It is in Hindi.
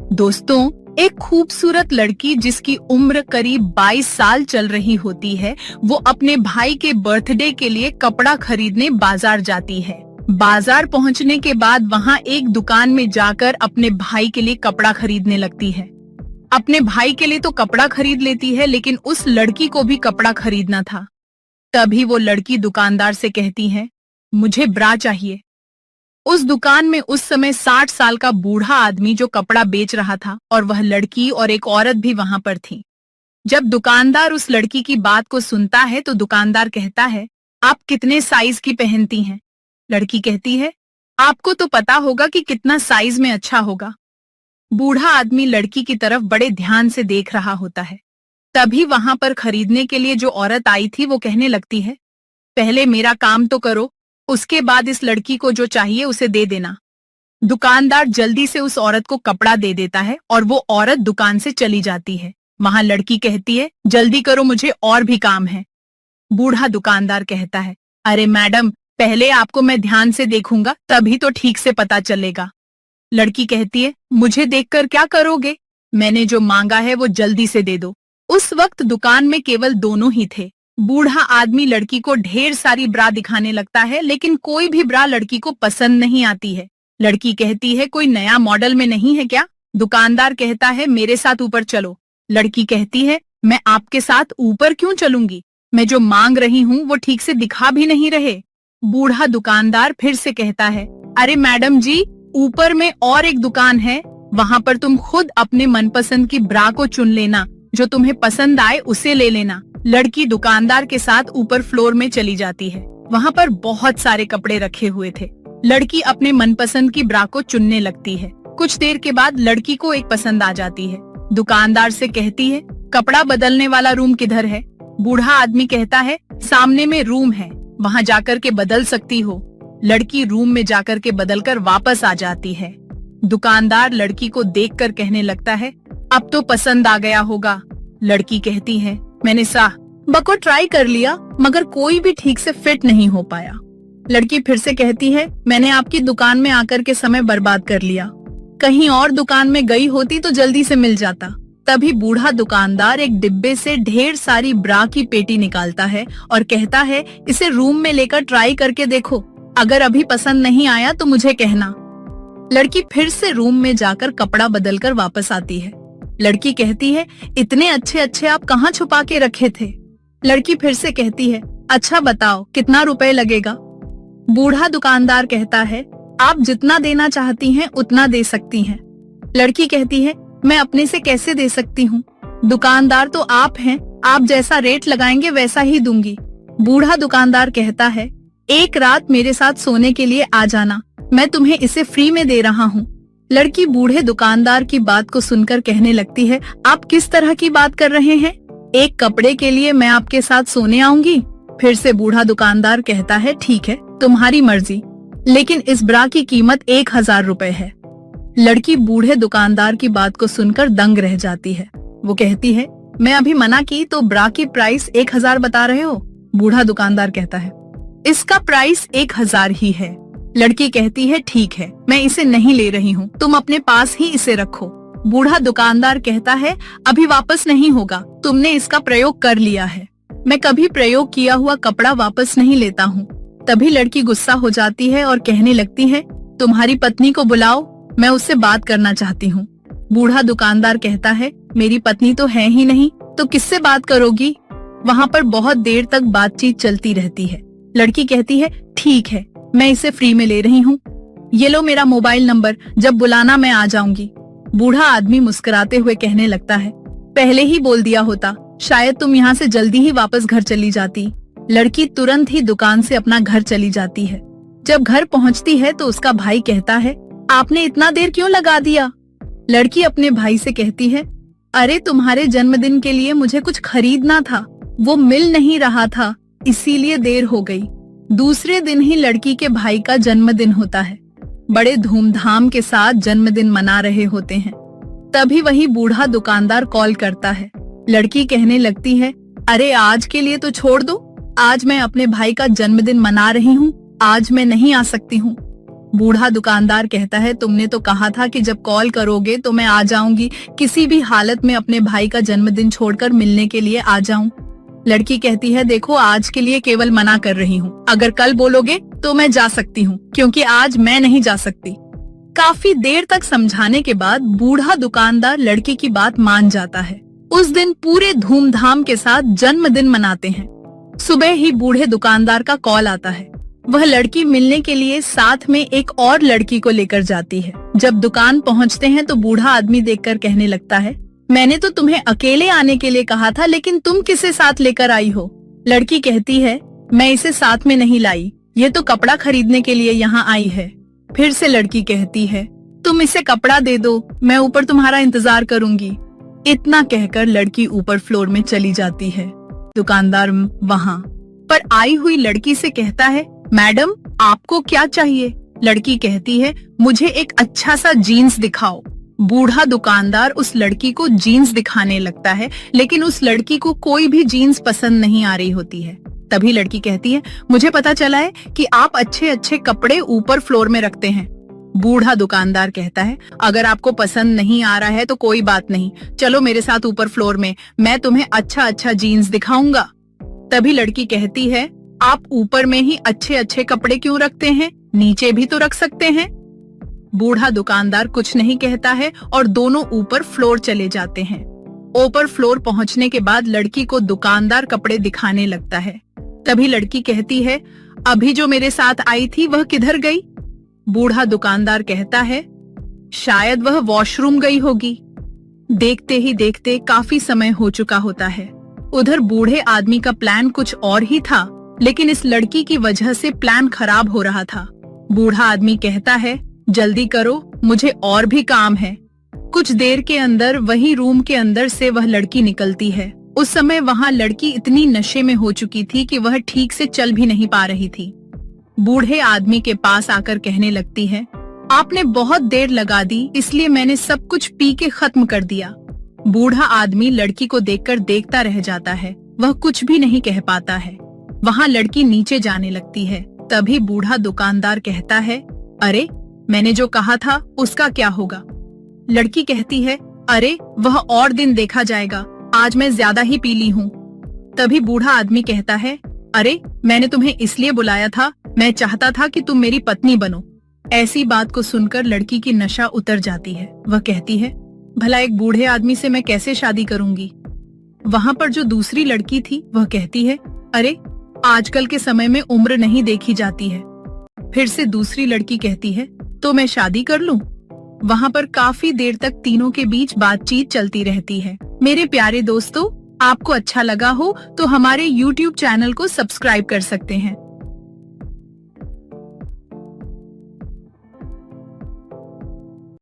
दोस्तों, एक खूबसूरत लड़की जिसकी उम्र करीब 22 साल चल रही होती है, वो अपने भाई के बर्थडे के लिए कपड़ा खरीदने बाजार जाती है। बाजार पहुंचने के बाद वहां एक दुकान में जाकर अपने भाई के लिए कपड़ा खरीदने लगती है। अपने भाई के लिए तो कपड़ा खरीद लेती है, लेकिन उस लड़की को भी कपड़ा खरीदना था। तभी वो लड़की दुकानदार से कहती है, मुझे ब्रा चाहिए। उस दुकान में उस समय 60 साल का बूढ़ा आदमी जो कपड़ा बेच रहा था और वह लड़की और एक औरत भी वहां पर थी। जब दुकानदार उस लड़की की बात को सुनता है तो दुकानदार कहता है, आप कितने साइज की पहनती हैं? लड़की कहती है, आपको तो पता होगा कि कितना साइज में अच्छा होगा। बूढ़ा आदमी लड़की की तरफ बड़े ध्यान से देख रहा होता है। तभी वहां पर खरीदने के लिए जो औरत आई थी वो कहने लगती है, पहले मेरा काम तो करो, उसके बाद इस लड़की को जो चाहिए उसे दे देना। दुकानदार जल्दी से उस औरत को कपड़ा दे देता है और वो औरत दुकान से चली जाती है। वहां लड़की कहती है, जल्दी करो, मुझे और भी काम है। बूढ़ा दुकानदार कहता है, अरे मैडम, पहले आपको मैं ध्यान से देखूंगा, तभी तो ठीक से पता चलेगा। लड़की कहती है, मुझे देखकर क्या करोगे? मैंने जो मांगा है वो जल्दी से दे दो। उस वक्त दुकान में केवल दोनों ही थे। बूढ़ा आदमी लड़की को ढेर सारी ब्रा दिखाने लगता है, लेकिन कोई भी ब्रा लड़की को पसंद नहीं आती है। लड़की कहती है, कोई नया मॉडल में नहीं है क्या? दुकानदार कहता है, मेरे साथ ऊपर चलो। लड़की कहती है, मैं आपके साथ ऊपर क्यों चलूंगी? मैं जो मांग रही हूँ वो ठीक से दिखा भी नहीं रहे। बूढ़ा दुकानदार फिर से कहता है, अरे मैडम जी, ऊपर में और एक दुकान है, वहाँ पर तुम खुद अपने मनपसंद की ब्रा को चुन लेना, जो तुम्हें पसंद आए उसे ले लेना। लड़की दुकानदार के साथ ऊपर फ्लोर में चली जाती है। वहाँ पर बहुत सारे कपड़े रखे हुए थे। लड़की अपने मनपसंद की ब्रा को चुनने लगती है। कुछ देर के बाद लड़की को एक पसंद आ जाती है। दुकानदार से कहती है, कपड़ा बदलने वाला रूम किधर है? बूढ़ा आदमी कहता है, सामने में रूम है, वहाँ जाकर के बदल सकती हो। लड़की रूम में जाकर के बदलकर वापस आ जाती है। दुकानदार लड़की को देखकर कहने लगता है, अब तो पसंद आ गया होगा। लड़की कहती है, मैंने बको ट्राई कर लिया, मगर कोई भी ठीक से फिट नहीं हो पाया। लड़की फिर से कहती है, मैंने आपकी दुकान में आकर के समय बर्बाद कर लिया, कहीं और दुकान में गई होती तो जल्दी से मिल जाता। तभी बूढ़ा दुकानदार एक डिब्बे से ढेर सारी ब्रा की पेटी निकालता है और कहता है, इसे रूम में लेकर ट्राई करके देखो, अगर अभी पसंद नहीं आया तो मुझे कहना। लड़की फिर से रूम में जाकर कपड़ा बदलकर वापस आती है। लड़की कहती है, इतने अच्छे अच्छे आप कहाँ छुपा के रखे थे? लड़की फिर से कहती है, अच्छा बताओ, कितना रुपए लगेगा? बूढ़ा दुकानदार कहता है, आप जितना देना चाहती हैं उतना दे सकती हैं। लड़की कहती है, मैं अपने से कैसे दे सकती हूँ? दुकानदार तो आप हैं, आप जैसा रेट लगाएंगे वैसा ही दूंगी। बूढ़ा दुकानदार कहता है, एक रात मेरे साथ सोने के लिए आ जाना, मैं तुम्हें इसे फ्री में दे रहा हूँ। लड़की बूढ़े दुकानदार की बात को सुनकर कहने लगती है, आप किस तरह की बात कर रहे हैं? एक कपड़े के लिए मैं आपके साथ सोने आऊंगी? फिर से बूढ़ा दुकानदार कहता है, ठीक है, तुम्हारी मर्जी, लेकिन इस ब्रा की कीमत 1000 रुपए है। लड़की बूढ़े दुकानदार की बात को सुनकर दंग रह जाती है। वो कहती है, मैं अभी मना की तो ब्रा की प्राइस 1000 बता रहे हो? बूढ़ा दुकानदार कहता है, इसका प्राइस 1000 ही है। लड़की कहती है, ठीक है, मैं इसे नहीं ले रही हूँ, तुम अपने पास ही इसे रखो। बूढ़ा दुकानदार कहता है, अभी वापस नहीं होगा, तुमने इसका प्रयोग कर लिया है, मैं कभी प्रयोग किया हुआ कपड़ा वापस नहीं लेता हूँ। तभी लड़की गुस्सा हो जाती है और कहने लगती है, तुम्हारी पत्नी को बुलाओ, मैं उससे बात करना चाहती हूँ। बूढ़ा दुकानदार कहता है, मेरी पत्नी तो है ही नहीं, तो किससे बात करोगी? वहाँ पर बहुत देर तक बातचीत चलती रहती है। लड़की कहती है, ठीक है, मैं इसे फ्री में ले रही हूँ, ये लो मेरा मोबाइल नंबर, जब बुलाना मैं आ जाऊंगी। बूढ़ा आदमी मुस्कुराते हुए कहने लगता है, पहले ही बोल दिया होता, शायद तुम यहाँ से जल्दी ही वापस घर चली जाती। लड़की तुरंत ही दुकान से अपना घर चली जाती है। जब घर पहुँचती है तो उसका भाई कहता है, आपने इतना देर क्यों लगा दिया? लड़की अपने भाई से कहती है, अरे तुम्हारे जन्मदिन के लिए मुझे कुछ खरीदना था, वो मिल नहीं रहा था, इसीलिए देर हो गई। दूसरे दिन ही लड़की के भाई का जन्मदिन होता है। बड़े धूमधाम के साथ जन्मदिन मना रहे होते हैं। तभी वही बूढ़ा दुकानदार कॉल करता है। लड़की कहने लगती है, अरे आज के लिए तो छोड़ दो, आज मैं अपने भाई का जन्मदिन मना रही हूँ, आज मैं नहीं आ सकती हूँ। बूढ़ा दुकानदार कहता है, तुमने तो कहा था कि जब कॉल करोगे तो मैं आ जाऊंगी, किसी भी हालत में अपने भाई का जन्मदिन छोड़कर मिलने के लिए आ जाऊं। लड़की कहती है, देखो आज के लिए केवल मना कर रही हूँ, अगर कल बोलोगे तो मैं जा सकती हूँ, क्योंकि आज मैं नहीं जा सकती। काफी देर तक समझाने के बाद बूढ़ा दुकानदार लड़की की बात मान जाता है। उस दिन पूरे धूमधाम के साथ जन्मदिन मनाते हैं। सुबह ही बूढ़े दुकानदार का कॉल आता है। वह लड़की मिलने के लिए साथ में एक और लड़की को लेकर जाती है। जब दुकान पहुंचते हैं तो बूढ़ा आदमी देखकर कहने लगता है, मैंने तो तुम्हें अकेले आने के लिए कहा था, लेकिन तुम किसे साथ लेकर आई हो? लड़की कहती है, मैं इसे साथ में नहीं लाई, ये तो कपड़ा खरीदने के लिए यहाँ आई है। फिर से लड़की कहती है, तुम इसे कपड़ा दे दो, मैं ऊपर तुम्हारा इंतजार करूंगी। इतना कहकर लड़की ऊपर फ्लोर में चली जाती है। दुकानदार वहाँ पर आई हुई लड़की से कहता है, मैडम आपको क्या चाहिए? लड़की कहती है, मुझे एक अच्छा सा जीन्स दिखाओ। बूढ़ा दुकानदार उस लड़की को जीन्स दिखाने लगता है, लेकिन उस लड़की को कोई भी जीन्स पसंद नहीं आ रही होती है। तभी लड़की कहती है, मुझे पता चला है कि आप अच्छे अच्छे कपड़े ऊपर फ्लोर में रखते हैं। बूढ़ा दुकानदार कहता है, अगर आपको पसंद नहीं आ रहा है तो कोई बात नहीं, चलो मेरे साथ ऊपर फ्लोर में, मैं तुम्हें अच्छा अच्छा जीन्स दिखाऊंगा। तभी लड़की कहती है, आप ऊपर में ही अच्छे अच्छे कपड़े क्यों रखते हैं, नीचे भी तो रख सकते हैं। बूढ़ा दुकानदार कुछ नहीं कहता है और दोनों ऊपर फ्लोर चले जाते हैं। ऊपर फ्लोर पहुंचने के बाद लड़की को दुकानदार कपड़े दिखाने लगता है। तभी लड़की कहती है, अभी जो मेरे साथ आई थी वह किधर गई? बूढ़ा दुकानदार कहता है, शायद वह वॉशरूम गई होगी। देखते ही देखते काफी समय हो चुका होता है। उधर बूढ़े आदमी का प्लान कुछ और ही था, लेकिन इस लड़की की वजह से प्लान खराब हो रहा था। बूढ़ा आदमी कहता है, जल्दी करो, मुझे और भी काम है। कुछ देर के अंदर वही रूम के अंदर से वह लड़की निकलती है। उस समय वहाँ लड़की इतनी नशे में हो चुकी थी कि वह ठीक से चल भी नहीं पा रही थी। बूढ़े आदमी के पास आकर कहने लगती है, आपने बहुत देर लगा दी, इसलिए मैंने सब कुछ पी के खत्म कर दिया। बूढ़ा आदमी लड़की को देखकर देखता रह जाता है, वह कुछ भी नहीं कह पाता है। वहाँ लड़की नीचे जाने लगती है। तभी बूढ़ा दुकानदार कहता है, अरे मैंने जो कहा था उसका क्या होगा? लड़की कहती है, अरे वह और दिन देखा जाएगा, आज मैं ज्यादा ही पीली हूँ। तभी बूढ़ा आदमी कहता है, अरे मैंने तुम्हें इसलिए बुलाया था, मैं चाहता था कि तुम मेरी पत्नी बनो। ऐसी बात को सुनकर लड़की की नशा उतर जाती है। वह कहती है, भला एक बूढ़े आदमी से मैं कैसे शादी करूंगी? वहाँ पर जो दूसरी लड़की थी वह कहती है, अरे आजकल के समय में उम्र नहीं देखी जाती है। फिर से दूसरी लड़की कहती है, तो मैं शादी कर लूं? वहाँ पर काफी देर तक तीनों के बीच बातचीत चलती रहती है। मेरे प्यारे दोस्तों, आपको अच्छा लगा हो तो हमारे YouTube चैनल को सब्सक्राइब कर सकते हैं।